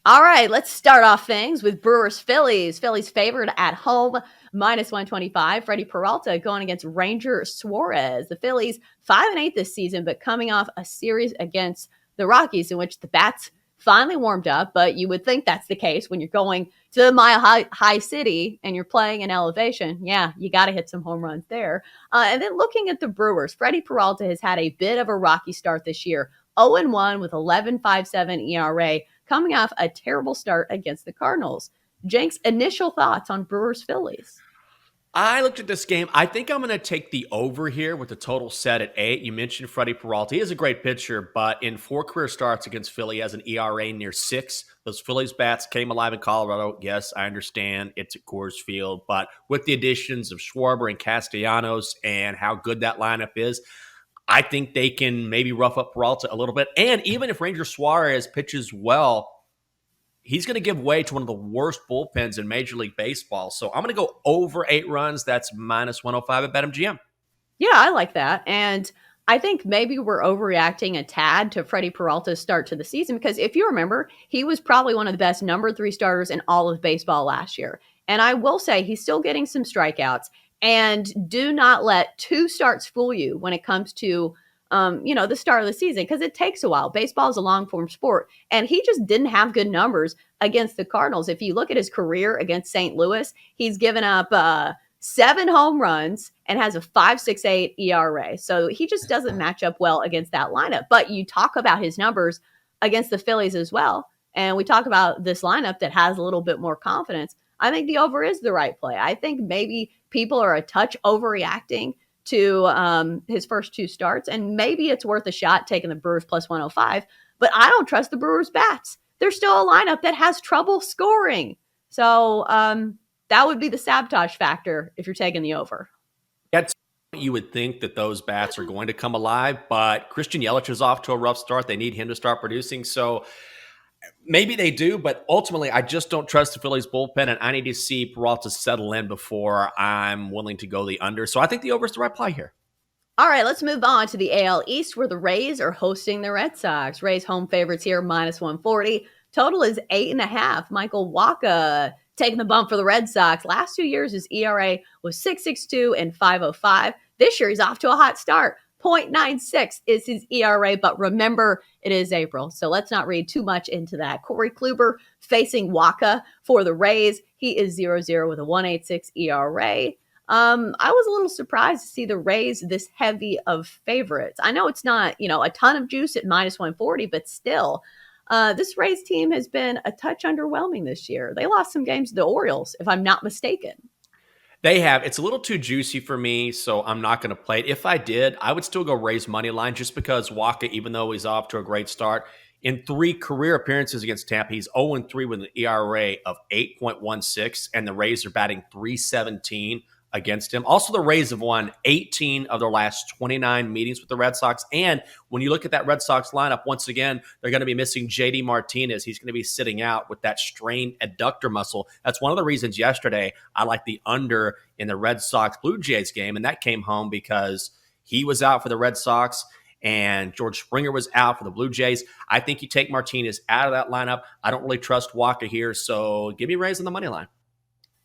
All right, let's start off things with Brewers Phillies. Phillies favored at home, -125. Freddie Peralta going against Ranger Suarez. The Phillies 5-8 this season, but coming off a series against the Rockies in which the bats finally warmed up. But you would think that's the case when you're going to the Mile High City and you're playing in elevation. Yeah, you got to hit some home runs there. And then looking at the Brewers, Freddie Peralta has had a bit of a rocky start this year. 0-1 with 11.57 ERA, coming off a terrible start against the Cardinals. Jenks, initial thoughts on Brewers Phillies? I looked at this game. I think I'm going to take the over here with the total set at 8. You mentioned Freddie Peralta. He is a great pitcher, but in 4 career starts against Philly, he has an ERA near 6. Those Phillies bats came alive in Colorado. Yes, I understand it's at Coors Field, but with the additions of Schwarber and Castellanos and how good that lineup is, I think they can maybe rough up Peralta a little bit. And even if Ranger Suarez pitches well, he's going to give way to one of the worst bullpens in Major League Baseball. So I'm going to go over 8 runs. That's -105 at BetMGM. Yeah, I like that. And I think maybe we're overreacting a tad to Freddie Peralta's start to the season because if you remember, he was probably one of the best number 3 starters in all of baseball last year. And I will say he's still getting some strikeouts. And do not let 2 starts fool you when it comes to, the start of the season, because it takes a while. Baseball is a long form sport. And he just didn't have good numbers against the Cardinals. If you look at his career against St. Louis, he's given up 7 home runs and has a 5.68 ERA. So he just doesn't match up well against that lineup. But you talk about his numbers against the Phillies as well. And we talk about this lineup that has a little bit more confidence. I think the over is the right play. I think maybe people are a touch overreacting to his first 2 starts, and maybe it's worth a shot taking the Brewers +105, but I don't trust the Brewers bats. They're still a lineup that has trouble scoring. So that would be the sabotage factor if you're taking the over. That's you would think that those bats are going to come alive, but Christian Yelich is off to a rough start. They need him to start producing. So maybe they do, but ultimately, I just don't trust the Phillies bullpen, and I need to see Peralta settle in before I'm willing to go the under. So I think the over is the right play here. All right, let's move on to the AL East, where the Rays are hosting the Red Sox. Rays home favorites here, -140. Total is 8.5. Michael Wacha taking the bump for the Red Sox. Last 2 years, his ERA was 6.62 and 5.05. This year, he's off to a hot start. 0.96 is his ERA, but remember, it is April, so let's not read too much into that. Corey Kluber facing Wacha for the Rays. He is 0-0 with a 1.86 ERA. I was a little surprised to see the Rays this heavy of favorites. I know it's not, a ton of juice at -140, but still, this Rays team has been a touch underwhelming this year. They lost some games to the Orioles, if I'm not mistaken. They have. It's a little too juicy for me, so I'm not going to play it. If I did, I would still go Rays money line just because Wacha, even though he's off to a great start, in 3 career appearances against Tampa, he's 0-3 with an ERA of 8.16, and the Rays are batting .317 against him. Also, the Rays have won 18 of their last 29 meetings with the Red Sox. And when you look at that Red Sox lineup, once again, they're going to be missing JD Martinez. He's going to be sitting out with that strained adductor muscle. That's one of the reasons yesterday I like the under in the Red Sox Blue Jays game. And that came home because he was out for the Red Sox and George Springer was out for the Blue Jays. I think you take Martinez out of that lineup. I don't really trust Wacha here. So give me Rays on the money line.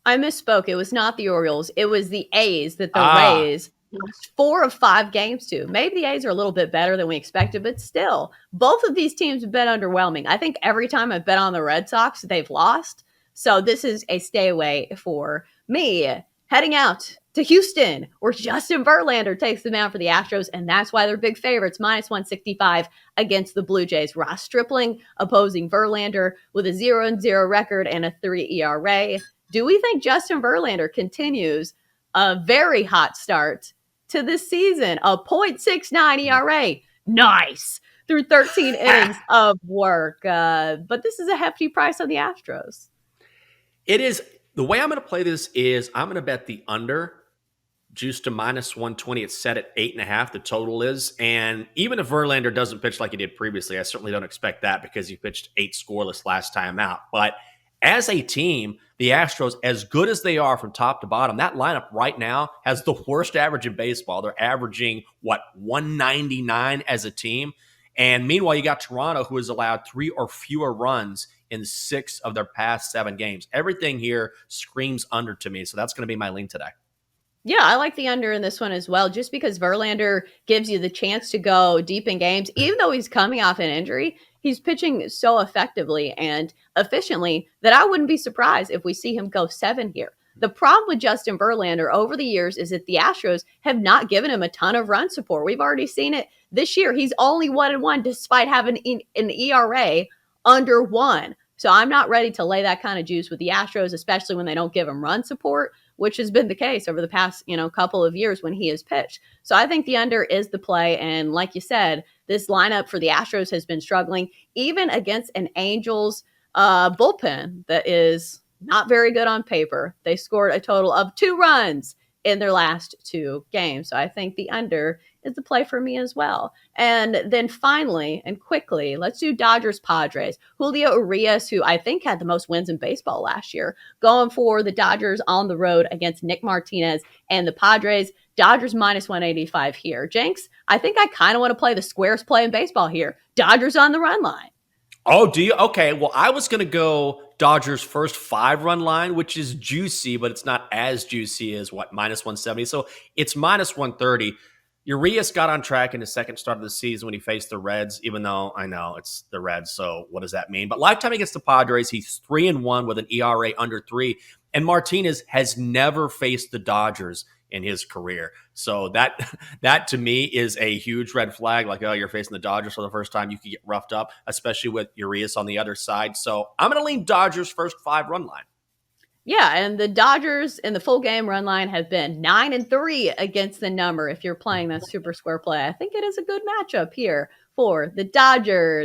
I misspoke. It was not the Orioles. It was the A's that the Rays lost 4 of 5 games to. Maybe the A's are a little bit better than we expected, but still, both of these teams have been underwhelming. I think every time I've bet on the Red Sox, they've lost. So this is a stay away for me. Heading out to Houston, where Justin Verlander takes them out for the Astros, and that's why they're big favorites, -165 against the Blue Jays. Ross Stripling opposing Verlander with a 0-0 record and a 3 ERA. Do we think Justin Verlander continues a very hot start to this season? A .69 ERA. Nice. Through 13 innings of work. But this is a hefty price on the Astros. It is. The way I'm going to play this is I'm going to bet the under, juice to -120. It's set at 8.5. The total is. And even if Verlander doesn't pitch like he did previously, I certainly don't expect that because he pitched 8 scoreless last time out. But as a team, the Astros, as good as they are from top to bottom, that lineup right now has the worst average in baseball. They're averaging, 199 as a team. And meanwhile, you got Toronto, who has allowed 3 or fewer runs in 6 of their past 7 games. Everything here screams under to me. So that's going to be my lean today. Yeah, I like the under in this one as well, just because Verlander gives you the chance to go deep in games. Even though he's coming off an injury, he's pitching so effectively and efficiently that I wouldn't be surprised if we see him go 7 here. The problem with Justin Verlander over the years is that the Astros have not given him a ton of run support. We've already seen it this year. He's only 1-1 despite having an ERA under 1. So I'm not ready to lay that kind of juice with the Astros, especially when they don't give him run support, which has been the case over the past, couple of years when he has pitched. So I think the under is the play. And like you said, this lineup for the Astros has been struggling, even against an Angels bullpen that is not very good on paper. They scored a total of 2 runs in their last 2 games. So I think the under is the play for me as well. And then finally and quickly, let's do Dodgers Padres. Julio Urias, who I think had the most wins in baseball last year, going for the Dodgers on the road against Nick Martinez and the Padres. Dodgers minus 185 here. Jenks, I think I kind of want to play the squares play in baseball here. Dodgers on the run line. Oh, do you? Okay. Well, I was going to go Dodgers first 5-run line, which is juicy, but it's not as juicy as minus 170. So it's minus 130. Urias got on track in his second start of the season when he faced the Reds, even though I know it's the Reds. So what does that mean? But lifetime against the Padres, he's 3-1 with an ERA under 3. And Martinez has never faced the Dodgers in his career. So that to me is a huge red flag. Like, oh, you're facing the Dodgers for the first time. You could get roughed up, especially with Urias on the other side. So I'm going to lean Dodgers first 5-run line. Yeah, and the Dodgers in the full game run line have been 9-3 against the number. If you're playing that super square play, I think it is a good matchup here for the Dodgers.